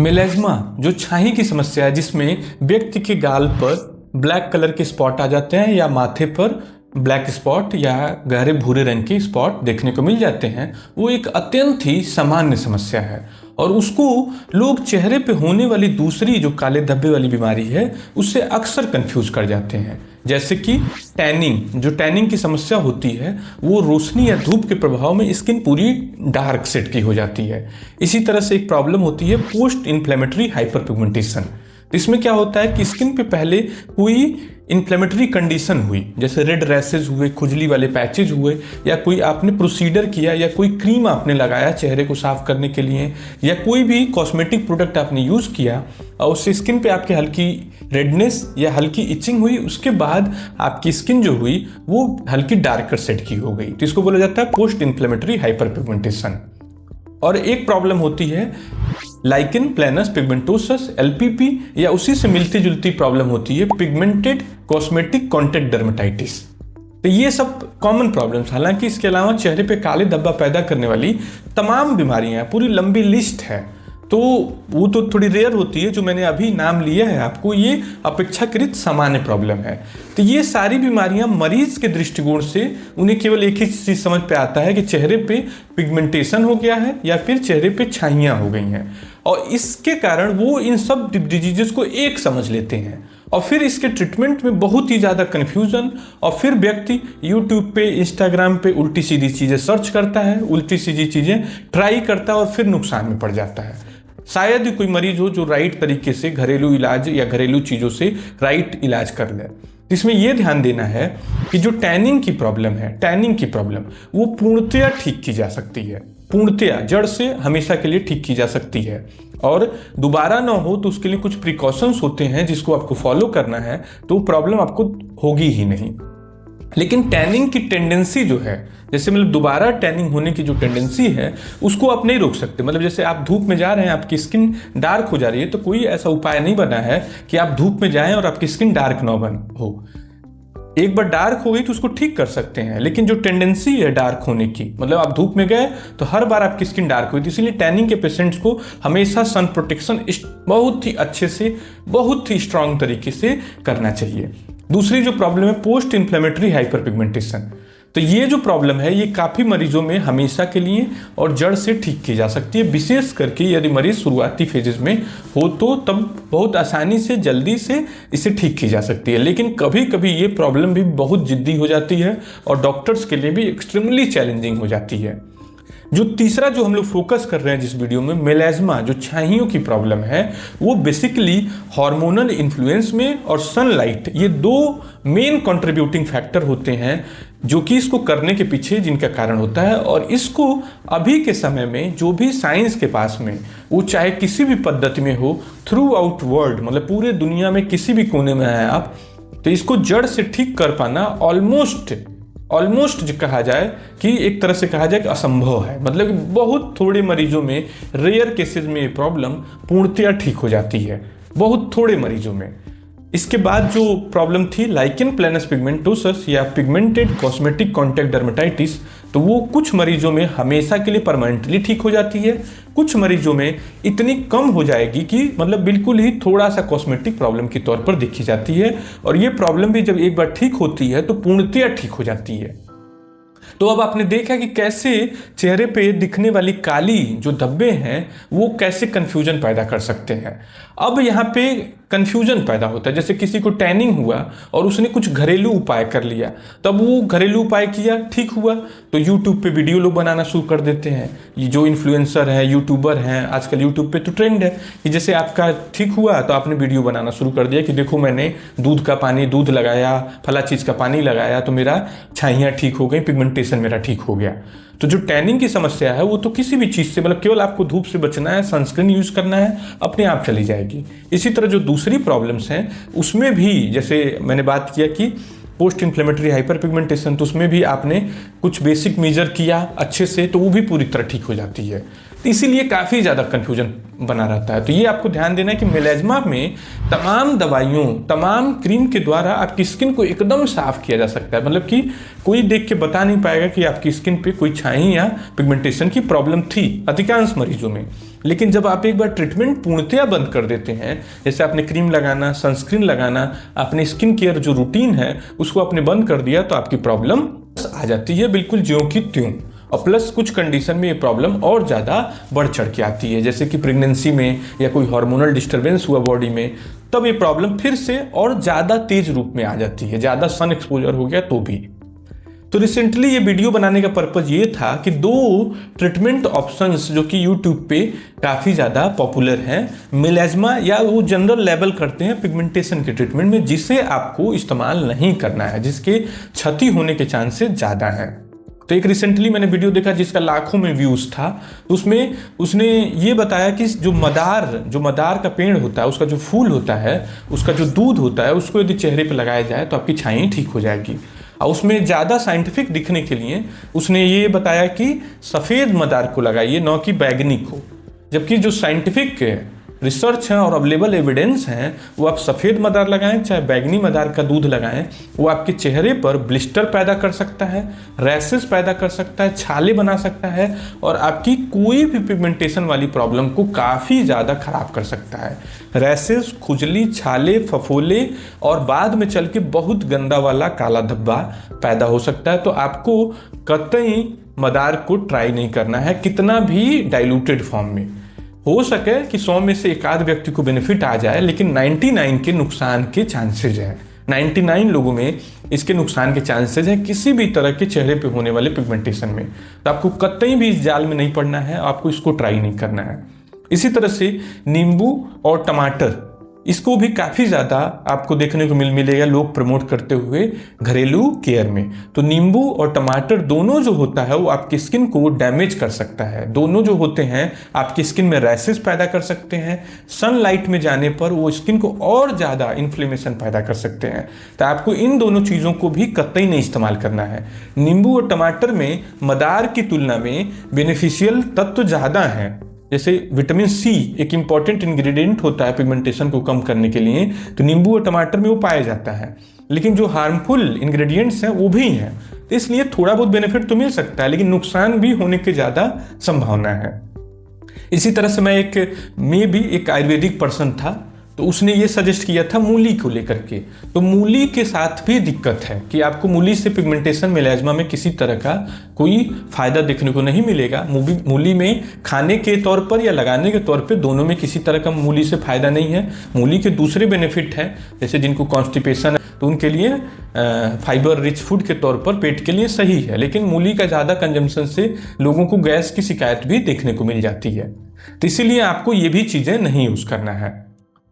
मेलेज्मा जो छाही की समस्या है, जिसमें व्यक्ति के गाल पर ब्लैक कलर के स्पॉट आ जाते हैं या माथे पर ब्लैक स्पॉट या गहरे भूरे रंग के स्पॉट देखने को मिल जाते हैं, वो एक अत्यंत ही सामान्य समस्या है और उसको लोग चेहरे पे होने वाली दूसरी जो काले धब्बे वाली बीमारी है उससे अक्सर कंफ्यूज कर जाते हैं। जैसे कि टैनिंग, जो टैनिंग की समस्या होती है वो रोशनी या धूप के प्रभाव में स्किन पूरी डार्क सेट की हो जाती है। इसी तरह से एक प्रॉब्लम होती है पोस्ट इन्फ्लेमेटरी हाइपरपिगमेंटेशन। इसमें क्या होता है कि स्किन पे पहले कोई इन्फ्लेमेटरी कंडीशन हुई, जैसे रेड रैसेज हुए, खुजली वाले पैचेज हुए, या कोई आपने प्रोसीजर किया या कोई क्रीम आपने लगाया चेहरे को साफ करने के लिए, या कोई भी कॉस्मेटिक प्रोडक्ट आपने यूज़ किया और उससे स्किन पे आपके हल्की रेडनेस या हल्की इचिंग हुई, उसके बाद आपकी स्किन जो हुई वो हल्की डार्कर सेट की हो गई। तो इसको बोला जाता है पोस्ट इन्फ्लेमेटरी हाइपरपिगमेंटेशन। और एक प्रॉब्लम होती है लाइकेन प्लैनस पिगमेंटोसस LPP, या उसी से मिलती जुलती प्रॉब्लम होती है पिगमेंटेड कॉस्मेटिक कॉन्टैक्ट डर्मेटाइटिस। तो ये सब कॉमन प्रॉब्लम्स, हालांकि इसके अलावा चेहरे पे काले धब्बा पैदा करने वाली तमाम बीमारियां, पूरी लंबी लिस्ट है, तो वो तो थोड़ी रेयर होती है। जो मैंने अभी नाम लिया है आपको, ये अपेक्षाकृत सामान्य प्रॉब्लम है। तो ये सारी बीमारियां मरीज के दृष्टिकोण से उन्हें केवल एक ही चीज़ समझ पे आता है कि चेहरे पे पिगमेंटेशन हो गया है या फिर चेहरे पे छाइयाँ हो गई हैं, और इसके कारण वो इन सब डिजीजेस को एक समझ लेते हैं और फिर इसके ट्रीटमेंट में बहुत ही ज़्यादा कन्फ्यूज़न, और फिर व्यक्ति यूट्यूब पे, इंस्टाग्राम पे उल्टी सीधी चीज़ें सर्च करता है, उल्टी सीधी चीज़ें ट्राई करता है और फिर नुकसान में पड़ जाता है। शायद ही कोई मरीज हो जो राइट तरीके से घरेलू इलाज या घरेलू चीज़ों से राइट इलाज कर ले। इसमें यह ध्यान देना है कि जो टैनिंग की प्रॉब्लम है, टैनिंग की प्रॉब्लम वो पूर्णतया ठीक की जा सकती है, पूर्णतया जड़ से हमेशा के लिए ठीक की जा सकती है, और दोबारा ना हो तो उसके लिए कुछ प्रिकॉशंस होते हैं जिसको आपको फॉलो करना है, तो प्रॉब्लम आपको होगी ही नहीं। लेकिन टैनिंग की टेंडेंसी जो है, जैसे मतलब दोबारा टैनिंग होने की जो टेंडेंसी है उसको आप नहीं रोक सकते। मतलब जैसे आप धूप में जा रहे हैं, आपकी स्किन डार्क हो जा रही है, तो कोई ऐसा उपाय नहीं बना है कि आप धूप में जाएं और आपकी स्किन डार्क ना हो। एक बार डार्क हो गई तो उसको ठीक कर सकते हैं, लेकिन जो टेंडेंसी है डार्क होने की, मतलब आप धूप में गए तो हर बार आपकी स्किन डार्क हुई, तो इसीलिए टैनिंग के पेशेंट्स को हमेशा सन प्रोटेक्शन बहुत ही अच्छे से, बहुत ही स्ट्रांग तरीके से करना चाहिए। दूसरी जो प्रॉब्लम है पोस्ट इन्फ्लेमेटरी हाइपरपिगमेंटेशन, तो ये जो प्रॉब्लम है ये काफ़ी मरीजों में हमेशा के लिए और जड़ से ठीक की जा सकती है। विशेष करके यदि मरीज शुरुआती फेजेस में हो तो तब बहुत आसानी से, जल्दी से इसे ठीक की जा सकती है। लेकिन कभी कभी ये प्रॉब्लम भी बहुत जिद्दी हो जाती है और डॉक्टर्स के लिए भी एक्सट्रीमली चैलेंजिंग हो जाती है। जो तीसरा जो हम लोग फोकस कर रहे हैं जिस वीडियो में, मेलेज्मा जो छाहियों की प्रॉब्लम है, वो बेसिकली हार्मोनल इन्फ्लुएंस में और सनलाइट, ये दो मेन कंट्रीब्यूटिंग फैक्टर होते हैं जो कि इसको करने के पीछे जिनका कारण होता है। और इसको अभी के समय में जो भी साइंस के पास में, वो चाहे किसी भी पद्धति में हो, थ्रू आउट वर्ल्ड, मतलब पूरे दुनिया में किसी भी कोने में है आप, तो इसको जड़ से ठीक कर पाना ऑलमोस्ट जो कहा जाए कि एक तरह से कहा जाए कि असंभव है। मतलब बहुत थोड़े मरीजों में, रेयर केसेस में ये प्रॉब्लम पूर्णतया ठीक हो जाती है, बहुत थोड़े मरीजों में। इसके बाद जो प्रॉब्लम थी लाइकेन प्लैनस पिगमेंटोसस या पिगमेंटेड कॉस्मेटिक कॉन्टैक्ट डर्मेटाइटिस, तो वो कुछ मरीजों में हमेशा के लिए परमानेंटली ठीक हो जाती है, कुछ मरीजों में इतनी कम हो जाएगी कि मतलब बिल्कुल ही थोड़ा सा कॉस्मेटिक प्रॉब्लम के तौर पर देखी जाती है। और ये प्रॉब्लम भी जब एक बार ठीक होती है तो पूर्णतया ठीक हो जाती है। तो अब आपने देखा कि कैसे चेहरे पे दिखने वाली काली जो धब्बे हैं वो कैसे कंफ्यूजन पैदा कर सकते हैं। अब यहाँ पे कंफ्यूजन पैदा होता है, जैसे किसी को टैनिंग हुआ और उसने कुछ घरेलू उपाय कर लिया, तब वो घरेलू उपाय किया, ठीक हुआ, तो यूट्यूब पे वीडियो लोग बनाना शुरू कर देते हैं। ये जो इन्फ्लुएंसर हैं, यूट्यूबर हैं, आजकल यूट्यूब पे तो ट्रेंड है कि जैसे आपका ठीक हुआ तो आपने वीडियो बनाना शुरू कर दिया कि देखो मैंने दूध लगाया, फला चीज़ का पानी लगाया तो मेरा छाइयाँ ठीक हो गई, पिगमेंटेशन मेरा ठीक हो गया। तो जो टैनिंग की समस्या है वो तो किसी भी चीज़ से, मतलब केवल आपको धूप से बचना है, सनस्क्रीन यूज़ करना है, अपने आप चली जाएगी। इसी तरह जो दूसरी प्रॉब्लम्स हैं उसमें भी, जैसे मैंने बात किया कि पोस्ट इन्फ्लेमेटरी हाइपरपिगमेंटेशन, तो उसमें भी आपने कुछ बेसिक मेजर किया अच्छे से तो वो भी पूरी तरह ठीक हो जाती है। तो इसीलिए काफ़ी ज़्यादा कन्फ्यूजन बना रहता है। तो ये आपको ध्यान देना है कि मेलेज्मा में तमाम दवाइयों, तमाम क्रीम के द्वारा आपकी स्किन को एकदम साफ किया जा सकता है। मतलब कि कोई देख के बता नहीं पाएगा कि आपकी स्किन पे कोई छाई या पिगमेंटेशन की प्रॉब्लम थी अधिकांश मरीजों में। लेकिन जब आप एक बार ट्रीटमेंट पूर्णतया बंद कर देते हैं, जैसे आपने क्रीम लगाना, सनस्क्रीन लगाना, अपनी स्किन केयर जो रूटीन है उसको आपने बंद कर दिया, तो आपकी प्रॉब्लम आ जाती है बिल्कुल ज्यों की त्यों। और प्लस कुछ कंडीशन में ये प्रॉब्लम और ज़्यादा बढ़ चढ़ के आती है, जैसे कि प्रेगनेंसी में या कोई हार्मोनल डिस्टर्बेंस हुआ बॉडी में, तब ये प्रॉब्लम फिर से और ज़्यादा तेज रूप में आ जाती है, ज़्यादा सन एक्सपोजर हो गया तो भी। तो रिसेंटली ये वीडियो बनाने का पर्पज़ ये था कि 2 ट्रीटमेंट ऑप्शंस जो कि यूट्यूब पे काफ़ी ज़्यादा पॉपुलर हैं, मेलाज्मा या वो जनरल लेवल करते हैं पिगमेंटेशन के ट्रीटमेंट में, जिसे आपको इस्तेमाल नहीं करना है, जिसके क्षति होने के चांसेस ज़्यादा हैं। तो एक रिसेंटली मैंने वीडियो देखा जिसका लाखों में व्यूज़ था, उसमें उसने ये बताया कि जो मदार का पेड़ होता है, उसका जो फूल होता है, उसका जो दूध होता है, उसको यदि चेहरे पे लगाया जाए तो आपकी छाई ठीक हो जाएगी। और उसमें ज़्यादा साइंटिफिक दिखने के लिए उसने ये बताया कि सफ़ेद मदार को लगाइए, न कि बैगनी को। जबकि जो साइंटिफिक रिसर्च है और अवेलेबल एविडेंस हैं, वो आप सफ़ेद मदार लगाएं चाहे बैगनी मदार का दूध लगाएं, वो आपके चेहरे पर ब्लिस्टर पैदा कर सकता है, रैशेस पैदा कर सकता है, छाले बना सकता है और आपकी कोई भी पिगमेंटेशन वाली प्रॉब्लम को काफ़ी ज़्यादा ख़राब कर सकता है। रैशेस, खुजली, छाले, फफोले और बाद में चल के बहुत गंदा वाला काला धब्बा पैदा हो सकता है। तो आपको कतई मदार को ट्राई नहीं करना है, कितना भी डाइल्यूटेड फॉर्म में। हो सके कि 100 में से एक आध व्यक्ति को बेनिफिट आ जाए, लेकिन 99 के नुकसान के चांसेज हैं। 99 लोगों में इसके नुकसान के चांसेज हैं किसी भी तरह के चेहरे पे होने वाले पिगमेंटेशन में। तो आपको कतई भी इस जाल में नहीं पड़ना है, आपको इसको ट्राई नहीं करना है। इसी तरह से नींबू और टमाटर, इसको भी काफ़ी ज़्यादा आपको देखने को मिलेगा लोग प्रमोट करते हुए घरेलू केयर में। तो नींबू और टमाटर दोनों जो होता है वो आपकी स्किन को डैमेज कर सकता है। दोनों जो होते हैं आपकी स्किन में रैशेस पैदा कर सकते हैं, सनलाइट में जाने पर वो स्किन को और ज़्यादा इन्फ्लेमेशन पैदा कर सकते हैं। तो आपको इन दोनों चीज़ों को भी कतई नहीं इस्तेमाल करना है। नींबू और टमाटर में मदार की तुलना में बेनिफिशियल तत्व ज़्यादा हैं, जैसे विटामिन सी एक इम्पॉर्टेंट इंग्रेडिएंट होता है पिगमेंटेशन को कम करने के लिए, तो नींबू और टमाटर में वो पाया जाता है। लेकिन जो हार्मफुल इंग्रेडिएंट्स हैं वो भी हैं, तो इसलिए थोड़ा बहुत बेनिफिट तो मिल सकता है, लेकिन नुकसान भी होने की ज़्यादा संभावना है। इसी तरह से मैं एक आयुर्वेदिक पर्सन था, तो उसने ये सजेस्ट किया था मूली को लेकर के। तो मूली के साथ भी दिक्कत है कि आपको मूली से पिगमेंटेशन मेलाज्मा में किसी तरह का कोई फायदा देखने को नहीं मिलेगा। मूली में खाने के तौर पर या लगाने के तौर पे दोनों में किसी तरह का मूली से फायदा नहीं है। मूली के दूसरे बेनिफिट है, जैसे जिनको कॉन्स्टिपेशन है तो उनके लिए फाइबर रिच फूड के तौर पर पेट के लिए सही है, लेकिन मूली का ज़्यादा कंजम्पशन से लोगों को गैस की शिकायत भी देखने को मिल जाती है। तो इसीलिए आपको ये भी चीज़ें नहीं यूज़ करना है।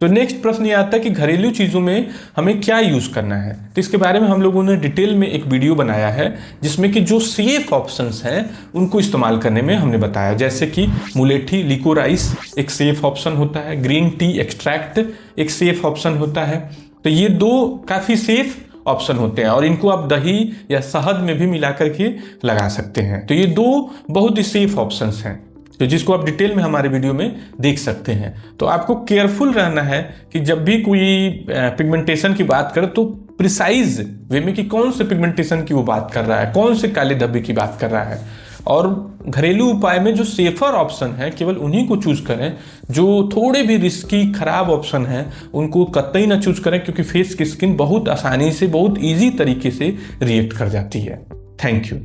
तो नेक्स्ट प्रश्न ये आता है कि घरेलू चीज़ों में हमें क्या यूज़ करना है। तो इसके बारे में हम लोगों ने डिटेल में एक वीडियो बनाया है, जिसमें कि जो सेफ ऑप्शंस हैं उनको इस्तेमाल करने में हमने बताया, जैसे कि मुलेठी लिकोराइस एक सेफ ऑप्शन होता है, ग्रीन टी एक्सट्रैक्ट एक सेफ ऑप्शन होता है। तो ये 2 काफ़ी सेफ ऑप्शन होते हैं और इनको आप दही या शहद में भी मिला करके लगा सकते हैं। तो ये 2 बहुत ही सेफ ऑप्शंस हैं, तो जिसको आप डिटेल में हमारे वीडियो में देख सकते हैं। तो आपको केयरफुल रहना है कि जब भी कोई पिगमेंटेशन की बात करे तो प्रिसाइज वे में कि कौन से पिगमेंटेशन की वो बात कर रहा है, कौन से काले धब्बे की बात कर रहा है। और घरेलू उपाय में जो सेफर ऑप्शन है केवल उन्हीं को चूज करें। जो थोड़े भी रिस्की खराब ऑप्शन हैं उनको कतई ना चूज करें, क्योंकि फेस की स्किन बहुत आसानी से, बहुत ईजी तरीके से रिएक्ट कर जाती है। Thank you.